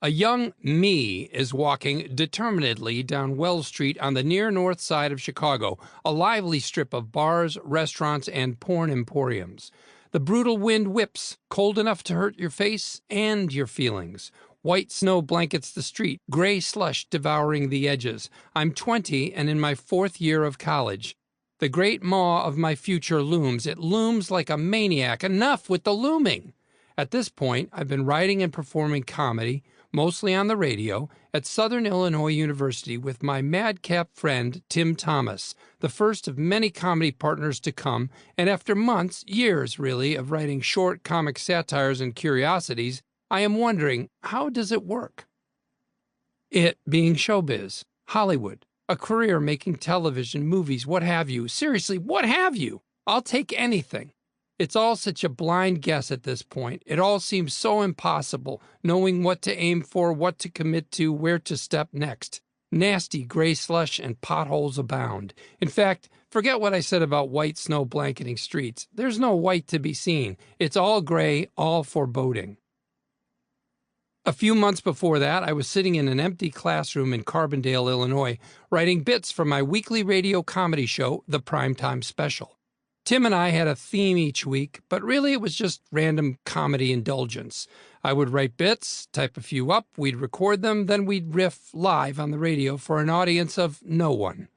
A young me is walking determinedly down Wells Street on the near north side of Chicago, a lively strip of bars, restaurants, and porn emporiums. The brutal wind whips, cold enough to hurt your face and your feelings. White snow blankets the street, gray slush devouring the edges. I'm 20 and in my 4th year of college. The great maw of my future looms. It looms like a maniac. Enough with the looming. At this point, I've been writing and performing comedy, mostly on the radio, at Southern Illinois University with my madcap friend Tim Thomas, the first of many comedy partners to come, and after months, years really, of writing short comic satires and curiosities, I am wondering, how does it work? It being showbiz, Hollywood, a career making television, movies, what have you. Seriously, what have you? I'll take anything. It's all such a blind guess at this point. It all seems so impossible, knowing what to aim for, what to commit to, where to step next. Nasty gray slush and potholes abound. In fact, forget what I said about white snow blanketing streets. There's no white to be seen. It's all gray, all foreboding. A few months before that, I was sitting in an empty classroom in Carbondale, Illinois, writing bits for my weekly radio comedy show, The Primetime Special. Tim and I had a theme each week, but really it was just random comedy indulgence. I would write bits, type a few up, we'd record them, then we'd riff live on the radio for an audience of no one.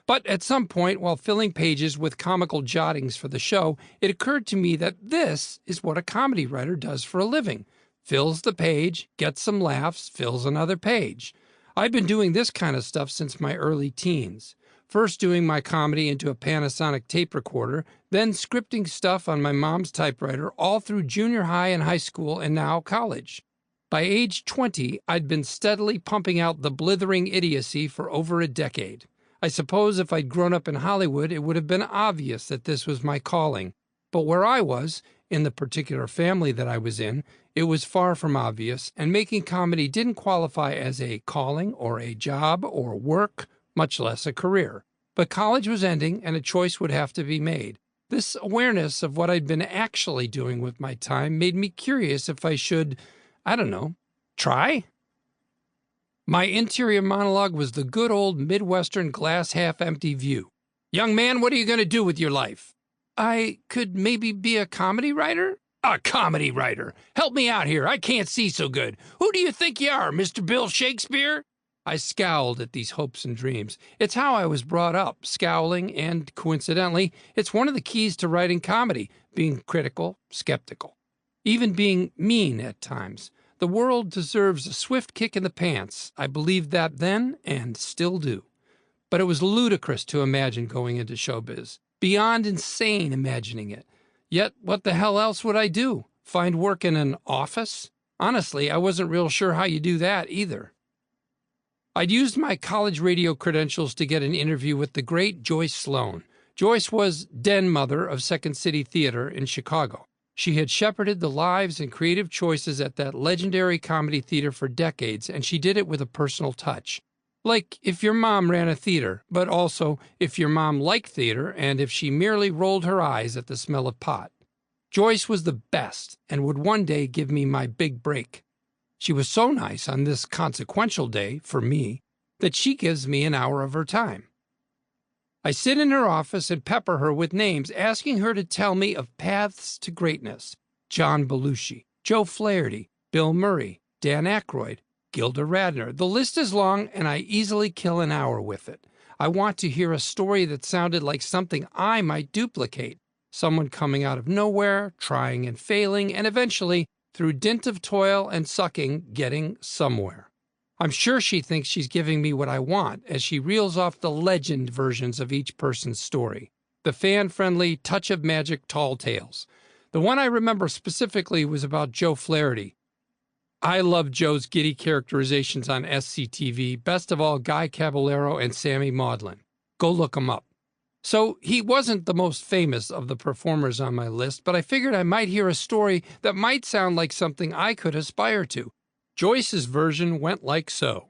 But at some point, while filling pages with comical jottings for the show, it occurred to me that this is what a comedy writer does for a living. Fills the page, gets some laughs, fills another page. I've been doing this kind of stuff since my early teens. First doing my comedy into a Panasonic tape recorder, then scripting stuff on my mom's typewriter all through junior high and high school and now college. By age 20, I'd been steadily pumping out the blithering idiocy for over a decade. I suppose if I'd grown up in Hollywood, it would have been obvious that this was my calling. But where I was, in the particular family that I was in, it was far from obvious, and making comedy didn't qualify as a calling or a job or work, much less a career. But college was ending, and a choice would have to be made. This awareness of what I'd been actually doing with my time made me curious if I should, try? My interior monologue was the good old Midwestern glass-half-empty view. Young man, what are you going to do with your life? I could maybe be a comedy writer? A comedy writer? Help me out here. I can't see so good. Who do you think you are, Mr. Bill Shakespeare? I scowled at these hopes and dreams. It's how I was brought up, scowling, and coincidentally, it's one of the keys to writing comedy, being critical, skeptical, even being mean at times. The world deserves a swift kick in the pants. I believed that then and still do. But it was ludicrous to imagine going into showbiz. Beyond insane imagining it. Yet, what the hell else would I do? Find work in an office? Honestly, I wasn't real sure how you do that either. I'd used my college radio credentials to get an interview with the great Joyce Sloan. Joyce was den mother of Second City Theater in Chicago. She had shepherded the lives and creative choices at that legendary comedy theater for decades, and she did it with a personal touch. Like if your mom ran a theater, but also if your mom liked theater and if she merely rolled her eyes at the smell of pot. Joyce was the best and would one day give me my big break. She was so nice on this consequential day, for me, that she gives me an hour of her time. I sit in her office and pepper her with names, asking her to tell me of paths to greatness. John Belushi, Joe Flaherty, Bill Murray, Dan Aykroyd, Gilda Radner. The list is long, and I easily kill an hour with it. I want to hear a story that sounded like something I might duplicate. Someone coming out of nowhere, trying and failing, and eventually, through dint of toil and sucking, getting somewhere. I'm sure she thinks she's giving me what I want as she reels off the legend versions of each person's story. The fan-friendly, touch-of-magic tall tales. The one I remember specifically was about Joe Flaherty. I love Joe's giddy characterizations on SCTV, best of all Guy Caballero and Sammy Maudlin. Go look them up. So he wasn't the most famous of the performers on my list, but I figured I might hear a story that might sound like something I could aspire to. Joyce's version went like so.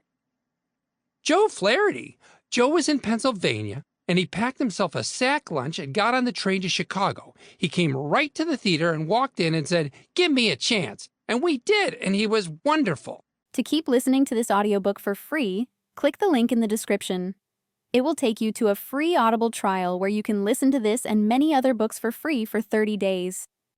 Joe Flaherty. Joe was in Pennsylvania, and he packed himself a sack lunch and got on the train to Chicago. He came right to the theater and walked in and said, "Give me a chance." And we did, and he was wonderful. To keep listening to this audiobook for free, click the link in the description. It will take you to a free Audible trial where you can listen to this and many other books for free for 30 days.